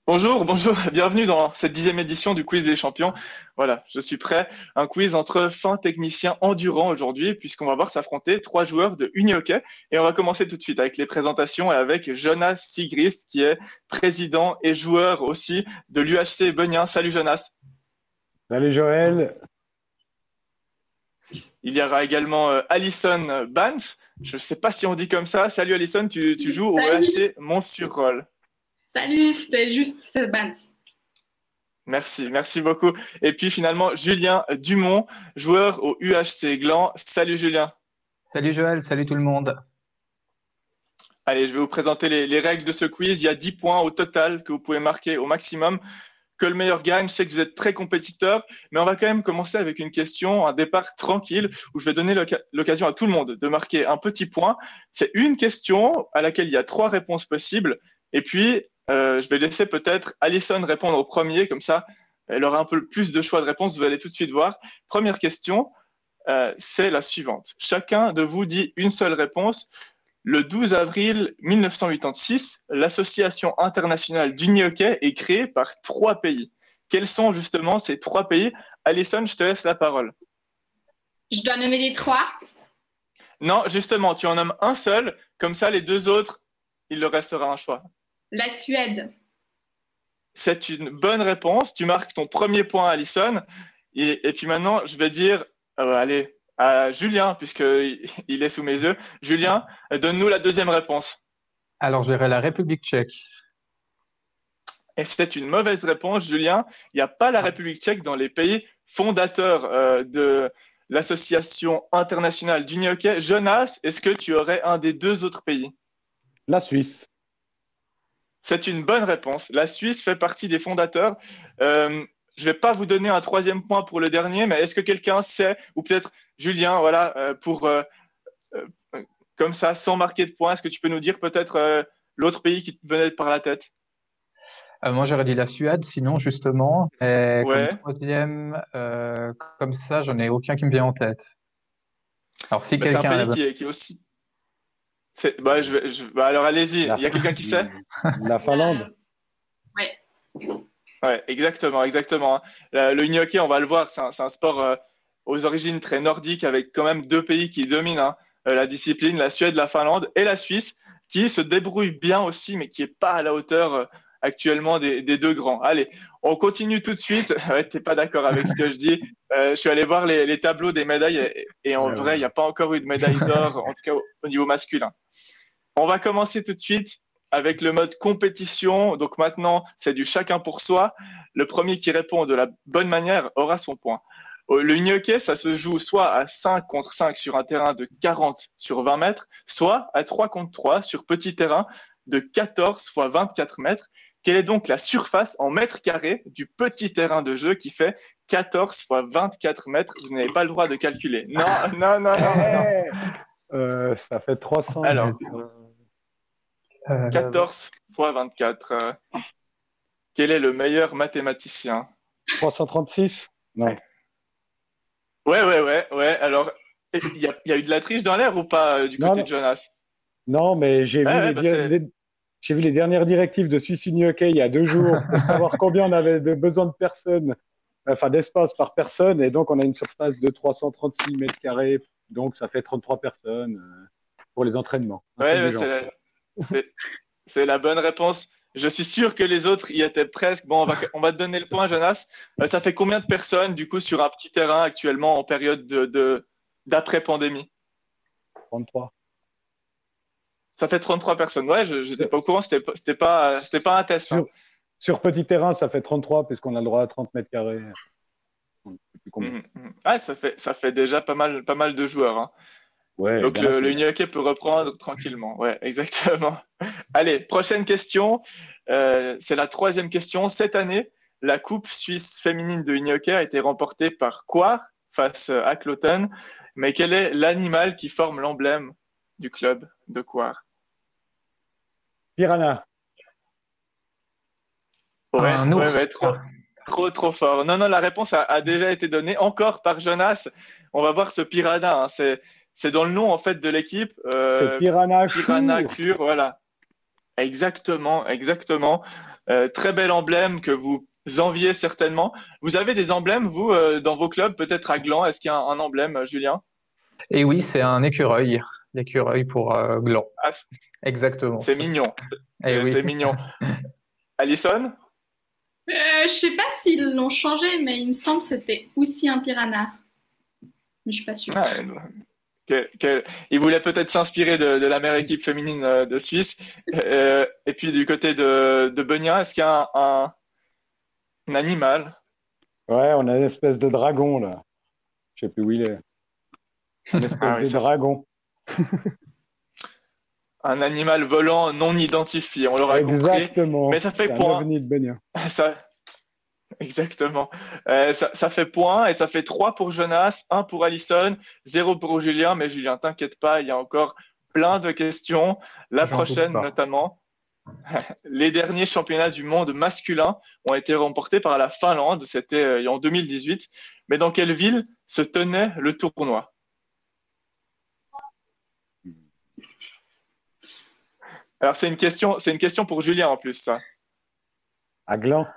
Bonjour, bonjour, bienvenue dans cette 10e édition du Quiz des champions. Voilà, je suis prêt. Un quiz entre fins techniciens endurants aujourd'hui, puisqu'on va voir s'affronter trois joueurs de unihockey. Et on va commencer tout de suite avec les présentations et avec Jonas Sigrist, qui est président et joueur aussi de l'UHC Beugnin. Salut Jonas. Salut Joël. Il y aura également Alison Bans. Je ne sais pas si on dit comme ça. Salut Alison, tu joues au Salut, EHC Mont-sur-Rôle. salut, c'était juste, c'est Vance. Merci, merci beaucoup. Et puis finalement, Julien Dumont, joueur au UHC Gland. Salut Julien. Salut Joël, salut tout le monde. Allez, je vais vous présenter les règles de ce quiz. Il y a 10 points au total que vous pouvez marquer au maximum. Que le meilleur gagne. Je sais que vous êtes très compétiteurs, mais on va quand même commencer avec une question, un départ tranquille, où je vais donner l'occasion à tout le monde de marquer un petit point. C'est une question à laquelle il y a trois réponses possibles. Et puis, je vais laisser peut-être Alison répondre au premier, comme ça, elle aura un peu plus de choix de réponse. Vous allez tout de suite voir. Première question, c'est la suivante. Chacun de vous dit une seule réponse. Le 12 avril 1986, l'Association internationale d'unihockey est créée par trois pays. Quels sont justement ces trois pays? Alison, je te laisse la parole. Je dois nommer les trois. Non, justement, tu en nommes un seul, comme ça les deux autres, il leur restera un choix. La Suède. C'est une bonne réponse. Tu marques ton premier point, Alison. Et puis maintenant, je vais dire, allez, à Julien, puisqu'il est sous mes yeux. Julien, donne-nous la deuxième réponse. Alors, je dirais la République tchèque. Et c'est une mauvaise réponse, Julien. Il n'y a pas la République tchèque dans les pays fondateurs de l'Association internationale d'unihockey. Jonas, est-ce que tu aurais un des deux autres pays? La Suisse. C'est une bonne réponse. La Suisse fait partie des fondateurs. Je ne vais pas vous donner un troisième point pour le dernier, mais est-ce que quelqu'un sait, ou peut-être Julien, voilà, comme ça, sans marquer de points, est-ce que tu peux nous dire peut-être l'autre pays qui te venait par la tête? Moi, j'aurais dit la Suède, sinon, justement. Et comme Ouais, troisième, comme ça, j'en ai aucun qui me vient en tête. Alors, si bah, c'est un quelqu'un a pays la... qui est aussi. Bah, bah, alors allez-y, La, il y a quelqu'un qui sait? la Finlande. Ouais. Ouais, exactement, exactement, hein. Le unihockey, on va le voir, c'est un sport aux origines très nordiques avec quand même deux pays qui dominent, hein, la discipline, la Suède, la Finlande et la Suisse, qui se débrouillent bien aussi, mais qui est pas à la hauteur actuellement des deux grands. Allez, on continue tout de suite. Ouais, t'es pas d'accord avec ce que je dis. Je suis allé voir les tableaux des médailles et en Ouais, vrai, il ouais. n'y a pas encore eu de médaille d'or, en tout cas au niveau masculin. On va commencer tout de suite avec le mode compétition. Donc maintenant, c'est du chacun pour soi. Le premier qui répond de la bonne manière aura son point. Le hockey, ça se joue soit à 5 contre 5 sur un terrain de 40 sur 20 mètres, soit à 3 contre 3 sur petit terrain de 14 fois 24 mètres. Quelle est donc la surface en mètres carrés du petit terrain de jeu qui fait 14 fois 24 mètres? Vous n'avez pas le droit de calculer. Non, non, non, non, non. Ça fait 300 Alors, mètres. 14 fois 24. Quel est le meilleur mathématicien? 336? Non. Ouais, ouais, ouais, ouais. Alors, il y a eu de la triche dans l'air ou pas du Non, côté de non, Jonas? non, mais Ouais, ouais, bah c'est. j'ai vu les dernières directives de Suisse Uni Hockey il y a 2 jours pour savoir combien on avait de besoin de personnes, enfin d'espace par personne, et donc on a une surface de 336 mètres carrés, donc ça fait 33 personnes pour les entraînements. Un truc Ouais, du ouais, genre. c'est, c'est la bonne réponse. Je suis sûr que les autres y étaient presque. Bon, on va te donner le point, Jonas. Ça fait combien de personnes, du coup, sur un petit terrain actuellement en période d'après-pandémie? 33. Ça fait 33 personnes. Ouais, je n'étais pas au courant, c'était pas un test, hein. Sur, sur petit terrain, ça fait 33 puisqu'on a le droit à 30 mètres carrés. Je sais plus combien. Mhm, mhm. Ah, ça fait déjà pas mal de joueurs, hein. Ouais, Donc bien le assez. hockey peut reprendre tranquillement. Ouais, exactement. Allez, prochaine question. C'est la troisième question. Cette année, la Coupe suisse féminine de hockey a été remportée par Coire face à Cloton. Mais quel est l'animal qui forme l'emblème du club de Coire? Piranha. Ouais, Un ouais, ours. ouais, trop, trop, trop fort. Non, non, la réponse a déjà été donnée encore par Jonas. On va voir ce piranha, hein. C'est dans le nom en fait de l'équipe. C'est Piranha Piranha Chou. Clure, voilà. Exactement, exactement. Très bel emblème que vous enviez certainement. Vous avez des emblèmes, vous, dans vos clubs, peut-être à Gland. Est-ce qu'il y a un emblème, Julien? Et oui, c'est un écureuil. L'écureuil pour Gland. Ah, Exactement. c'est mignon. Et oui. C'est mignon. Alison? Je sais pas s'ils l'ont changé, mais il me semble que c'était aussi un piranha. Mais je suis pas sûre. Ah, il voulait peut-être s'inspirer de la meilleure équipe féminine de Suisse. Et puis du côté de Benoît, est-ce qu'il y a un animal? Ouais, on a une espèce de dragon, là. Je sais plus où il est. Une espèce Ah oui, de ça, dragon. un animal volant non identifié, on l'aura compris. Exactement. Mais ça fait C'est un point. ovni de Benoît. Ça, exactement. Ça fait point et ça fait 3 pour Jonas, 1 pour Alison, 0 pour Julien. Mais Julien, t'inquiète pas, il y a encore plein de questions. La J'en doute prochaine pas. notamment. Les derniers championnats du monde masculin ont été remportés par la Finlande. C'était en 2018. Mais dans quelle ville se tenait le tournoi? Alors c'est une question pour Julien en plus, ça. À Gland.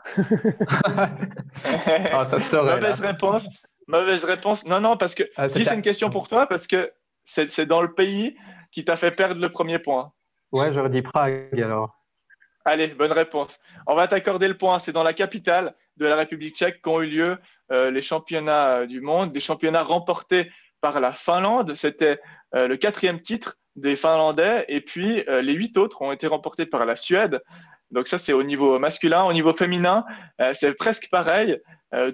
Ah, ça serait là. Mauvaise réponse. Mauvaise réponse. Non, non, parce que Ah, si c'est une question pour toi, parce que c'est dans le pays qui t'a fait perdre le premier point. Ouais, j'aurais dit Prague alors. Allez, bonne réponse. On va t'accorder le point. C'est dans la capitale de la République tchèque qu'ont eu lieu les championnats du monde, des championnats remportés par la Finlande. C'était le 4e titre des Finlandais, et puis les 8 autres ont été remportés par la Suède. Donc ça, c'est au niveau masculin. Au niveau féminin, c'est presque pareil.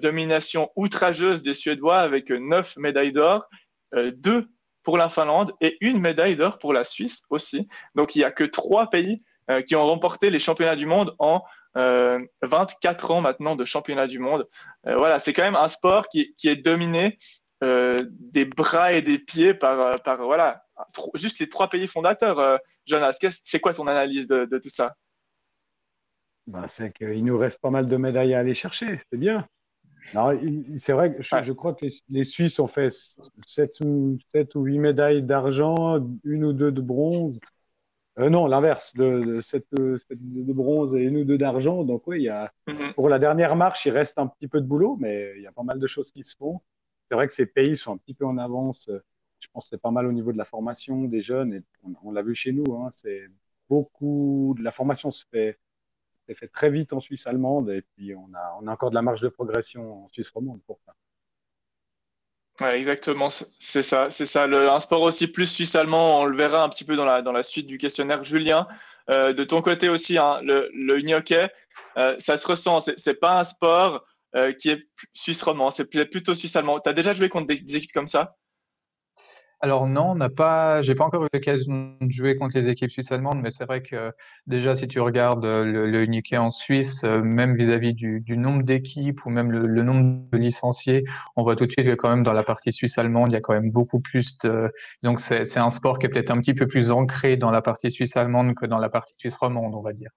Domination outrageuse des Suédois avec 9 médailles d'or, 2 pour la Finlande et 1 médaille d'or pour la Suisse aussi. Donc il n'y a que 3 pays qui ont remporté les championnats du monde en 24 ans maintenant de championnats du monde. Voilà, c'est quand même un sport qui est dominé des bras et des pieds par voilà, juste les 3 pays fondateurs. Jonas, c'est quoi ton analyse de tout ça? Ben, c'est qu'il nous reste pas mal de médailles à aller chercher. C'est bien. Non, c'est vrai que je crois que les Suisses ont fait 7 ou 8 médailles d'argent, 1 ou 2 de bronze. Non, l'inverse, de 7 de bronze et 1 ou 2 d'argent. Donc oui, Mhm. pour la dernière marche, il reste un petit peu de boulot, mais il y a pas mal de choses qui se font. C'est vrai que ces pays sont un petit peu en avance. Je pense que c'est pas mal au niveau de la formation des jeunes. Et on l'a vu chez nous, hein, c'est beaucoup de la formation s'est fait très vite en Suisse allemande, et puis on a encore de la marge de progression en Suisse romande pour ça. Ouais, exactement, c'est ça, c'est ça. Un sport aussi plus suisse-allemand, on le verra un petit peu dans la suite du questionnaire. Julien, de ton côté aussi, hein, le hockey, ça se ressent. C'est pas un sport qui est suisse-romand, c'est plutôt suisse-allemand. Tu as déjà joué contre des équipes comme ça? Alors non, j'ai pas encore eu l'occasion de jouer contre les équipes suisses allemandes, mais c'est vrai que déjà si tu regardes le hockey en Suisse, même vis-à-vis du nombre d'équipes ou même le nombre de licenciés, on voit tout de suite que quand même dans la partie suisse allemande, il y a quand même beaucoup plus de. Donc c'est un sport qui est peut-être un petit peu plus ancré dans la partie suisse allemande que dans la partie suisse romande, on va dire.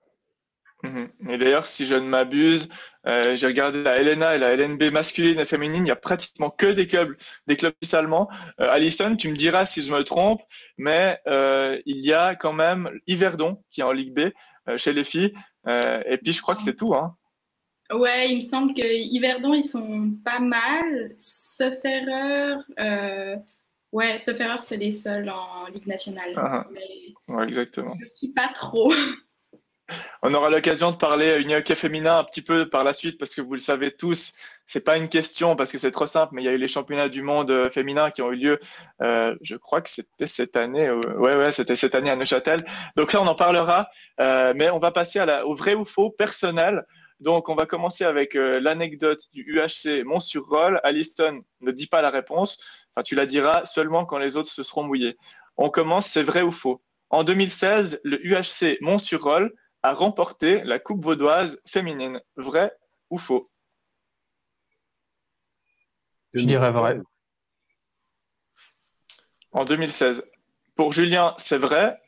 Mhm. Et d'ailleurs, si je ne m'abuse, j'ai regardé la LNA et la LNB masculine et féminine, il n'y a pratiquement que des clubs suisses allemands. Alison, tu me diras si je me trompe, mais il y a quand même Yverdon qui est en Ligue B chez les filles. Et puis, je crois que c'est tout, hein. Ouais, il me semble que Yverdon, ils sont pas mal. Sauf erreur, ouais, sauf erreur, c'est les seuls en Ligue nationale. Ah, Mais ouais, exactement. je suis pas trop. On aura l'occasion de parler hockey féminin un petit peu par la suite parce que vous le savez tous, c'est pas une question parce que c'est trop simple, mais il y a eu les championnats du monde féminin qui ont eu lieu, je crois que c'était cette année, ouais, c'était cette année à Neuchâtel. Donc là, on en parlera, mais on va passer au vrai ou faux personnel. Donc, on va commencer avec l'anecdote du UHC Mont-sur-Rolle. Alison ne dit pas la réponse, enfin, tu la diras seulement quand les autres se seront mouillés. On commence, c'est vrai ou faux. En 2016, le UHC Mont-sur-Rolle a remporté la Coupe vaudoise féminine. Vrai ou faux? Je dirais vrai. En 2016. Pour Julien, c'est vrai.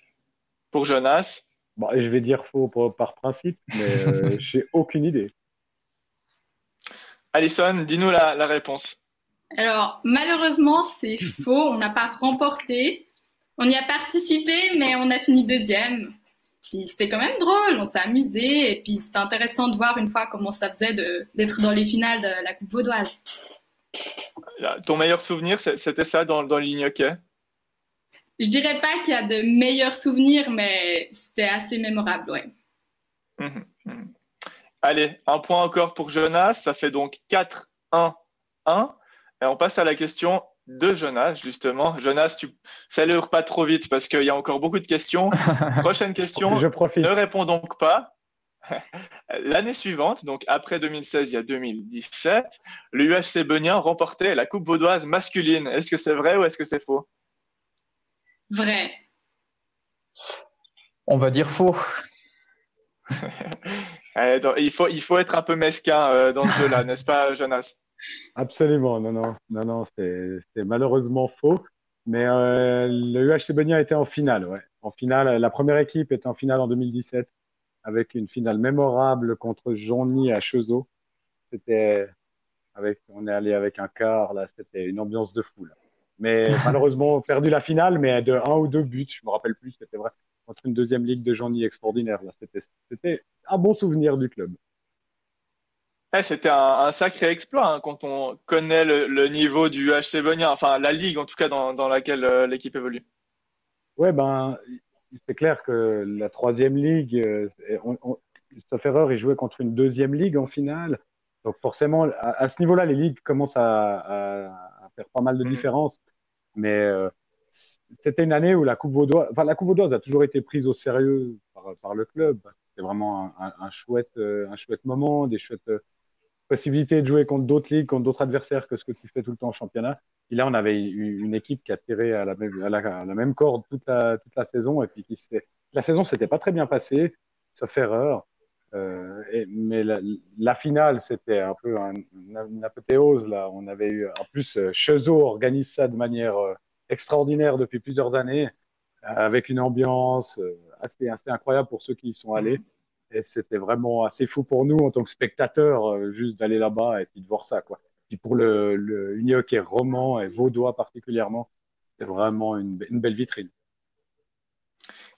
Pour Jonas, Bon, et je vais dire faux par principe, mais j'ai aucune idée. Alison, dis-nous la réponse. Alors, malheureusement, c'est faux. On n'a pas remporté. On y a participé, mais on a fini deuxième. Puis c'était quand même drôle, on s'est amusé, et puis c'était intéressant de voir une fois comment ça faisait d'être dans les finales de la Coupe vaudoise. Ton meilleur souvenir, c'était ça dans le ligne hockey? Je dirais pas qu'il y a de meilleurs souvenirs, mais c'était assez mémorable, ouais. Mhm, mhm. Allez, un point encore pour Jonas, ça fait donc 4-1-1. Et on passe à la question de Jonas, justement. Jonas, tu célèbre pas trop vite parce qu'il y a encore beaucoup de questions. Prochaine question, Je profite. ne réponds donc pas. L'année suivante, donc après 2016, il y a 2017, le UHC Benien remportait la Coupe vaudoise masculine. Est-ce que c'est vrai ou est-ce que c'est faux? Vrai. On va dire faux. Il faut être un peu mesquin dans ce jeu-là, n'est-ce pas, Jonas? Absolument, non, c'est malheureusement faux. Mais le UHC Beugna était en finale, ouais. En finale, la première équipe était en finale en 2017 avec une finale mémorable contre Jonny à Cheseaux. On est allé avec un quart, là, c'était une ambiance de fou, là. Mais malheureusement, perdu la finale, mais de un ou deux buts, je me rappelle plus, c'était vrai, contre une deuxième ligue de Jonny extraordinaire, là. C'était un bon souvenir du club. C'était un sacré exploit hein, quand on connaît le niveau du UHC Benien, enfin la ligue en tout cas dans laquelle l'équipe évolue. Ouais, ben, c'est clair que la troisième ligue, sauf erreur, il jouait contre une deuxième ligue en finale. Donc forcément, à ce niveau-là, les ligues commencent à faire pas mal de Mhm. différences. Mais c'était une année où la Coupe vaudoise a toujours été prise au sérieux par le club. C'était vraiment un chouette moment, des chouettes possibilité de jouer contre d'autres ligues, contre d'autres adversaires que ce que tu fais tout le temps en championnat. Et là, on avait une équipe qui a tiré à la même corde toute la saison. Et puis la saison s'était pas très bien passée, sauf erreur. Mais la finale, c'était un peu une apothéose. Là. On avait eu, en plus, Cheseaux organise ça de manière extraordinaire depuis plusieurs années, avec une ambiance assez incroyable pour ceux qui y sont allés. Mhm. Et c'était vraiment assez fou pour nous en tant que spectateurs, juste d'aller là-bas et puis de voir ça, quoi. Puis pour le Unihockey roman et vaudois particulièrement, c'est vraiment une belle vitrine.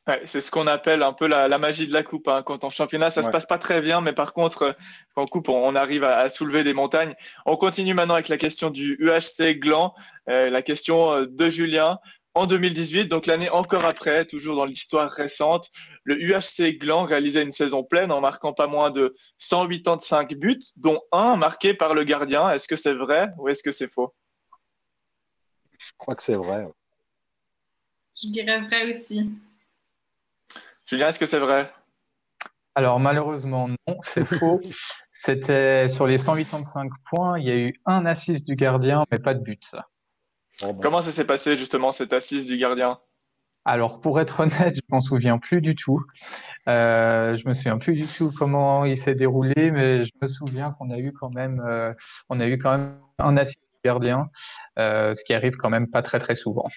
Ouais, c'est ce qu'on appelle un peu la magie de la coupe. Hein. Quand en championnat, ça se Ouais. passe pas très bien, mais par contre, en coupe, on arrive à soulever des montagnes. On continue maintenant avec la question du UHC Gland, la question de Julien. En 2018, donc l'année encore après, toujours dans l'histoire récente, le UHC Gland réalisait une saison pleine en marquant pas moins de 185 buts, dont un marqué par le gardien. Est-ce que c'est vrai ou est-ce que c'est faux? Je crois que c'est vrai. Je dirais vrai aussi. Julien, est-ce que c'est vrai? Alors malheureusement non, c'est faux. C'était sur les 185 points, il y a eu un assist du gardien, mais pas de but. Bon, ben, Comment ça s'est passé justement cette assise du gardien? Alors pour être honnête, je m'en souviens plus du tout. Je me souviens plus du tout comment il s'est déroulé, mais je me souviens on a eu quand même un assist du gardien, ce qui arrive quand même pas très très souvent.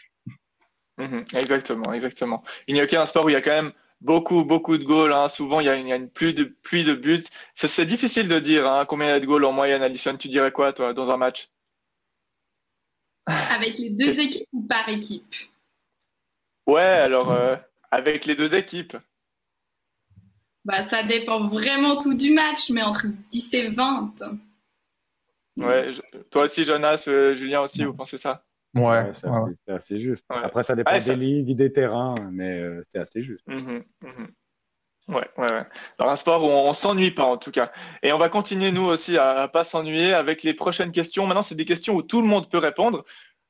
Mhm, exactement, exactement. Il n'y a aucun sport où il y a quand même beaucoup de goals. Hein. Souvent, il y a une pluie de buts. C'est difficile de dire hein, combien il y a de goals en moyenne, Alison. Tu dirais quoi, toi, dans un match? Avec les deux équipes ou par équipe? Ouais, alors, avec les deux équipes. Bah, ça dépend vraiment tout du match, mais entre 10 et 20. Ouais, toi aussi, Jonas, Julien aussi, vous pensez ça? Ouais, ouais, ouais. c'est assez juste. Ouais. Après, ça Ouais, dépend des ligues, des terrains, mais c'est assez juste. Mhm, mhm. Ouais. Dans un sport où on s'ennuie pas, en tout cas. Et on va continuer, nous aussi, à pas s'ennuyer avec les prochaines questions. Maintenant, c'est des questions où tout le monde peut répondre,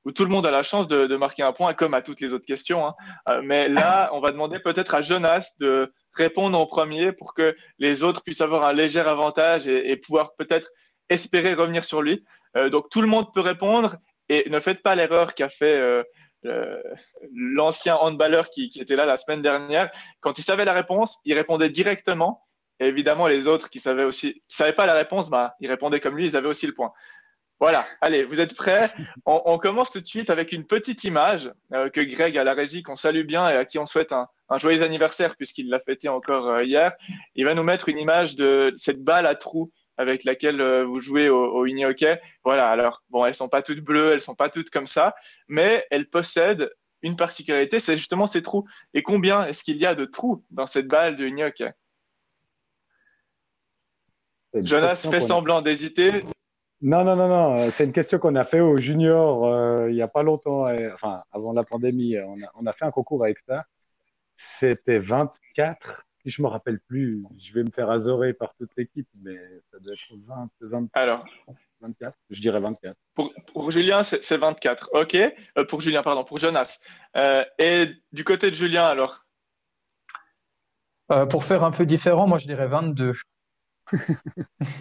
où tout le monde a la chance de marquer un point, comme à toutes les autres questions. Hein. Mais là, on va demander peut-être à Jonas de répondre en premier pour que les autres puissent avoir un léger avantage et pouvoir peut-être espérer revenir sur lui. Donc, tout le monde peut répondre et ne faites pas l'erreur qu'a fait euh, l'ancien handballeur qui était là la semaine dernière. Quand il savait la réponse, il répondait directement. Et évidemment, les autres qui savaient pas la réponse, bah, ils répondaient comme lui, ils avaient aussi le point. Voilà, allez, vous êtes prêts? On commence tout de suite avec une petite image que Greg à la régie, qu'on salue bien et à qui on souhaite un joyeux anniversaire puisqu'il l'a fêté encore hier. Il va nous mettre une image de cette balle à trous avec laquelle vous jouez au mini-hockey. Voilà, alors, bon, elles sont pas toutes bleues, elles sont pas toutes comme ça, mais elles possèdent une particularité, c'est justement ces trous. Et combien est-ce qu'il y a de trous dans cette balle de mini-hockey? C'est une Jonas question fait qu'on a. semblant d'hésiter. Non, non, non, non. C'est une question qu'on a fait aux juniors il y a pas longtemps, enfin avant la pandémie. On a fait un concours avec ça. C'était 24. Si je me rappelle plus, je vais me faire azorer par toute l'équipe, mais ça doit être 20, 20, Alors, 24. Je dirais 24. pour Julien, c'est 24. OK. Pour Julien, pardon, pour Jonas. Et du côté de Julien, alors? Pour faire un peu différent, moi je dirais 22.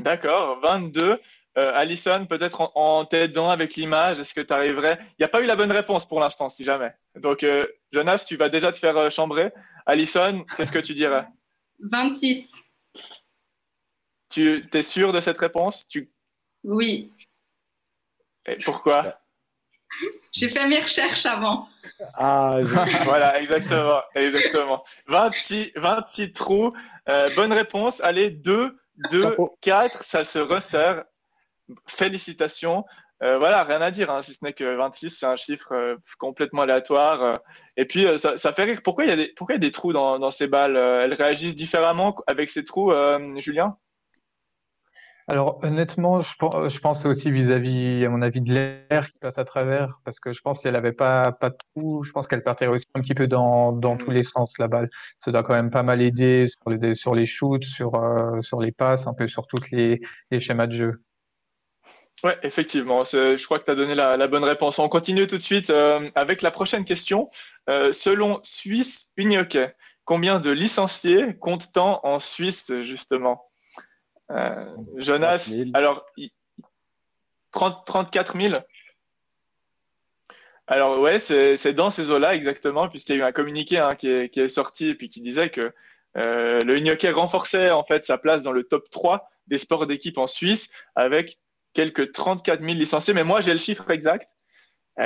D'accord, 22. Alison, peut-être en t'aidant avec l'image, est-ce que tu arriverais? Il n'y a pas eu la bonne réponse pour l'instant, si jamais. Donc, Jonas, tu vas déjà te faire chambrer. Alison, qu'est-ce que tu dirais? 26. Tu es sûr de cette réponse? Oui. Et pourquoi? J'ai fait mes recherches avant. Ah, Voilà, exactement, exactement. 26 trous. Bonne réponse. Allez, 2, chapeau. 4, ça se resserre. Félicitations. Voilà, rien à dire, hein, si ce n'est que 26, c'est un chiffre complètement aléatoire. Et puis, ça fait rire. Pourquoi il y a des trous dans ces balles? Elles réagissent différemment avec ces trous, Julien? Alors honnêtement, je pense aussi vis-à-vis, à mon avis, de l'air qui passe à travers, parce que je pense qu'elle avait pas de trou, je pense qu'elle partait aussi un petit peu dans tous les sens, la balle. Ça doit quand même pas mal aider sur les shoots, sur les passes, un peu sur tous les schémas de jeu. Ouais, effectivement. Je crois que tu as donné la bonne réponse. On continue tout de suite avec la prochaine question. Selon Suisse Unihockey, combien de licenciés compte-t-on en Suisse, justement? Jonas, 4000. alors, 34 000. Alors, ouais, c'est dans ces eaux-là, exactement, puisqu'il y a eu un communiqué hein, qui est sorti et puis qui disait que le Unihockey renforçait en fait sa place dans le top 3 des sports d'équipe en Suisse avec quelques 34 000 licenciés. Mais moi, j'ai le chiffre exact.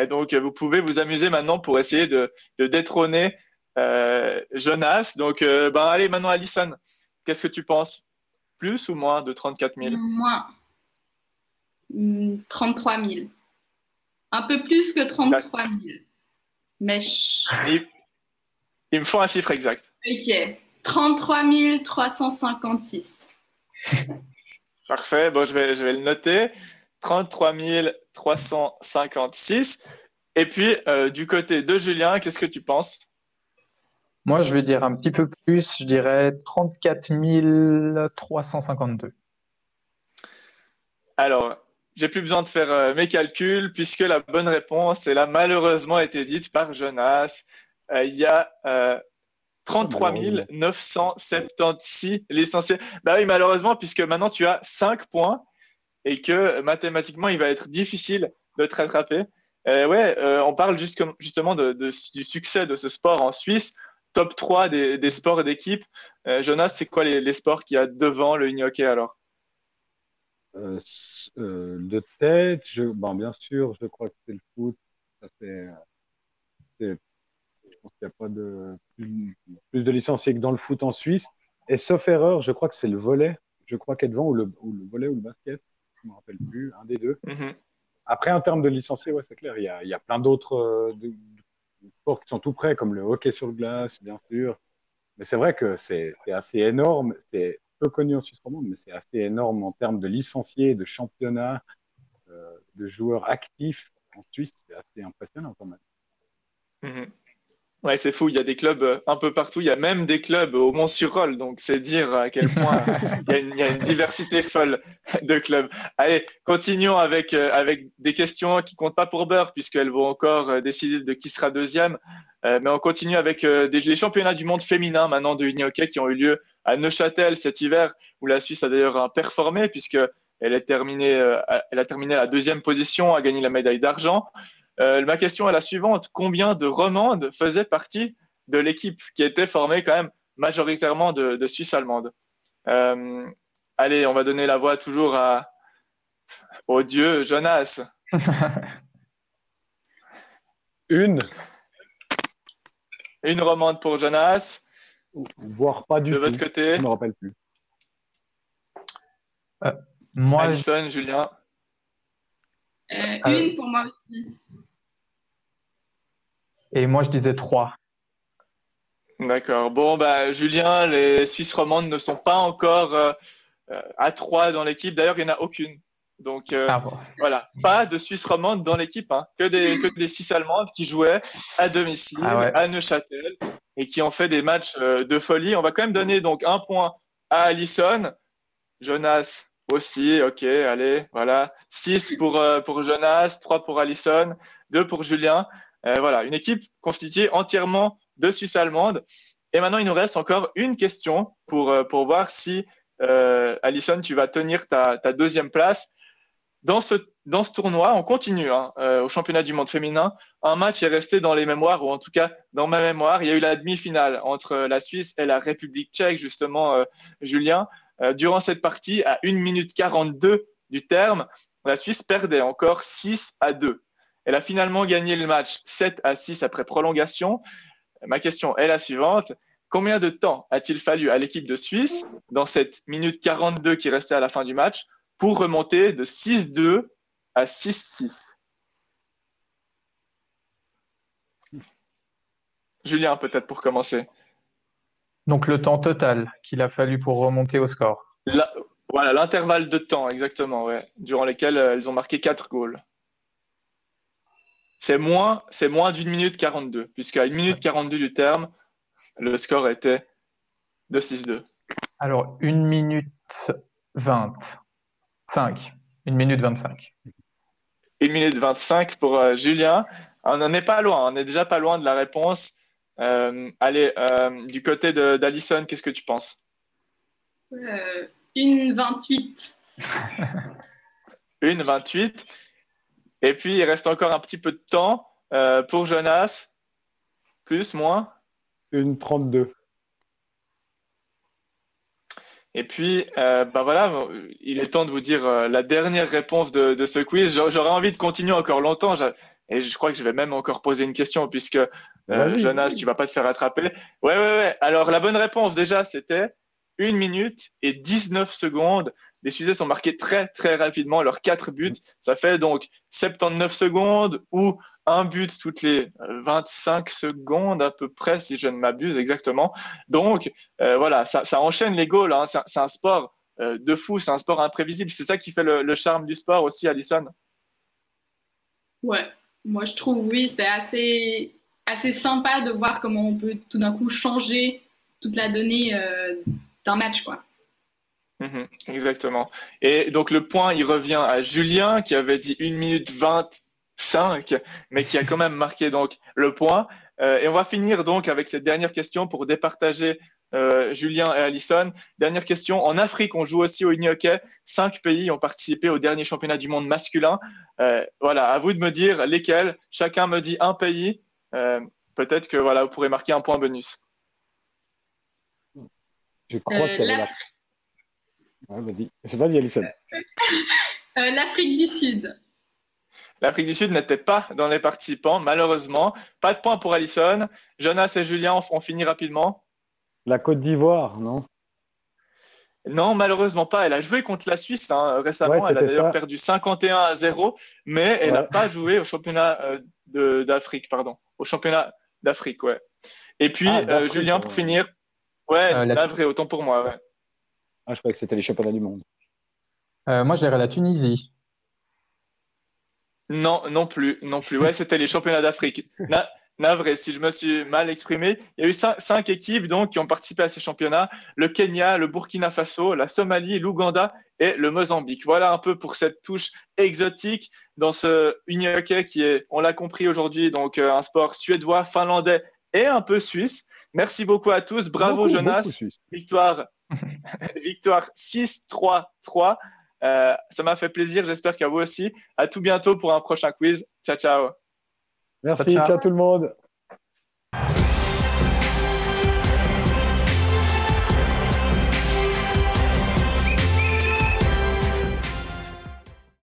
Donc, vous pouvez vous amuser maintenant pour essayer de détrôner Jonas. Donc, ben, allez, maintenant, Alison, qu'est-ce que tu penses? Plus ou moins de 34 000? Moins 33 000. Un peu plus que 33 000. Mais Il me faut un chiffre exact. ok. 33 356. Parfait. Bon, je vais le noter. 33 356. Et puis, du côté de Julien, qu'est-ce que tu penses? Moi, je vais dire un petit peu plus, je dirais 34 352. Alors, j'ai plus besoin de faire mes calculs puisque la bonne réponse, elle a malheureusement été dite par Jonas. Il y a 33 Malheureusement. 976 licenciés. Bah oui, malheureusement, puisque maintenant tu as 5 points et que mathématiquement, il va être difficile de te rattraper. Ouais, on parle justement du succès de ce sport en Suisse. Top 3 des sports d'équipe. Jonas, c'est quoi les sports qu'il y a devant le hockey alors? De tête, bien sûr, je crois que c'est le foot. Ça, je pense qu'il n'y a pas plus de licenciés que dans le foot en Suisse. Et sauf erreur, je crois que c'est le volley. Je crois qu'il est devant, ou le volley ou le basket. Je ne me rappelle plus, un des deux. Mhm. Après, en termes de licenciés, ouais, c'est clair, il y a plein d'autres de sports qui sont tout près, comme le hockey sur glace, bien sûr. Mais c'est vrai que c'est assez énorme. C'est peu connu en Suisse romande, mais c'est assez énorme en termes de licenciés, de championnats, de joueurs actifs en Suisse. C'est assez impressionnant quand même. Mhm. Ouais, c'est fou. Il y a des clubs un peu partout. Il y a même des clubs au Mont-sur-Rôle. Donc, c'est dire à quel point il y a une diversité folle de clubs. Allez, continuons avec des questions qui comptent pas pour beurre, puisqu'elles vont encore décider de qui sera deuxième. Mais on continue avec les championnats du monde féminin maintenant de hockey qui ont eu lieu à Neuchâtel cet hiver, où la Suisse a d'ailleurs performé, puisque elle a terminé à la deuxième position, a gagné la médaille d'argent. Ma question est la suivante. Combien de Romandes faisaient partie de l'équipe qui était formée quand même majoritairement de Suisses allemandes? Euh, Allez, on va donner la voix toujours au dieu Jonas. Une, Une Romande pour Jonas. voire pas du De tout. votre côté, Je ne me rappelle plus. Moi, Alison, Julien. Une pour moi aussi. Et moi, je disais 3. D'accord. Bon, bah, Julien, les Suisses romandes ne sont pas encore à 3 dans l'équipe. D'ailleurs, il n'y en a aucune. Donc, Ah bon. voilà. Pas de Suisse romande dans l'équipe, hein. Que des Suisses allemandes qui jouaient à Ah domicile, ouais. à Neuchâtel, et qui ont fait des matchs de folie. On va quand même donner donc un point à Alisson. Jonas aussi, ok, allez, voilà. 6 pour Jonas, 3 pour Alisson, 2 pour Julien. Voilà, une équipe constituée entièrement de Suisses allemandes. Et maintenant, il nous reste encore une question pour voir si, Alisson, tu vas tenir ta deuxième place. Dans ce tournoi, on continue hein, au championnat du monde féminin. Un match est resté dans les mémoires, ou en tout cas dans ma mémoire. Il y a eu la demi-finale entre la Suisse et la République tchèque, justement, Julien. Durant cette partie, à 1 minute 42 du terme, la Suisse perdait encore 6-2. Elle a finalement gagné le match 7-6 après prolongation. Ma question est la suivante. Combien de temps a-t-il fallu à l'équipe de Suisse, dans cette minute 42 qui restait à la fin du match, pour remonter de 6-2 à 6-6? Julien, peut-être pour commencer. Donc, le temps total qu'il a fallu pour remonter au score. Voilà, l'intervalle de temps, exactement, ouais, durant lesquels elles ont marqué 4 goals. C'est moins d'1 minute 42, puisqu'à 1 minute 42 du terme, le score était de 6-2. Alors, 1 minute 25. 1 minute 25. 1 minute 25 pour Julien. On n'en est pas loin, on est déjà pas loin de la réponse. Allez, du côté d'Alisson, qu'est-ce que tu penses? 1,28. 1,28. Et puis, il reste encore un petit peu de temps pour Jonas. Plus, moins? 1,32. Et puis, bah voilà, il est temps de vous dire la dernière réponse de ce quiz. J'aurais envie de continuer encore longtemps. Et je crois que je vais même encore poser une question puisque Jonas, tu vas pas te faire attraper. Ouais. Alors, la bonne réponse déjà, c'était 1 minute et 19 secondes. Les Suisses sont marqués très, très rapidement leurs 4 buts. Ça fait donc 79 secondes ou un but toutes les 25 secondes à peu près, si je ne m'abuse exactement. Donc, voilà, ça enchaîne les goals. Hein. C'est un sport de fou, c'est un sport imprévisible. C'est ça qui fait le charme du sport aussi, Alisson. Ouais, moi je trouve, oui, c'est assez sympa de voir comment on peut tout d'un coup changer toute la donnée d'un match, quoi. Exactement. Et donc le point, il revient à Julien qui avait dit 1 minute 25, mais qui a quand même marqué donc le point. Et on va finir donc avec cette dernière question pour départager Julien et Alisson. Dernière question. En Afrique, on joue aussi au mini-hockey. 5 pays ont participé au dernier championnat du monde masculin. Voilà, à vous de me dire lesquels. Chacun me dit un pays. Peut-être que voilà, vous pourrez marquer un point bonus. Je crois qu'elle est là. Ouais, vas-y. Je sais pas, Alisson. L'Afrique du Sud. L'Afrique du Sud n'était pas dans les participants, malheureusement. Pas de point pour Alisson. Jonas et Julien ont fini rapidement. La Côte d'Ivoire, non? Non, malheureusement pas. Elle a joué contre la Suisse hein, récemment. Ouais, elle a d'ailleurs ça. perdu 51-0, mais elle n'a pas joué au championnat d'Afrique, pardon. Au championnat d'Afrique, ouais. Et puis, Julien, pour finir. Ouais, navré, autant pour moi, ouais. Ah, je croyais que c'était les championnats du monde. Moi, je dirais la Tunisie. Non, non plus. Ouais, c'était les championnats d'Afrique. Navré, si je me suis mal exprimé. Il y a eu 5 équipes donc, qui ont participé à ces championnats. Le Kenya, le Burkina Faso, la Somalie, l'Ouganda et le Mozambique. Voilà un peu pour cette touche exotique dans ce uni-hockey qui est, on l'a compris aujourd'hui, donc un sport suédois, finlandais et un peu suisse. Merci beaucoup à tous. Bravo Jonas. Victoire 6-3-3. Ça m'a fait plaisir. J'espère qu'à vous aussi. À tout bientôt pour un prochain quiz. Ciao, ciao. Merci. Ciao tout le monde.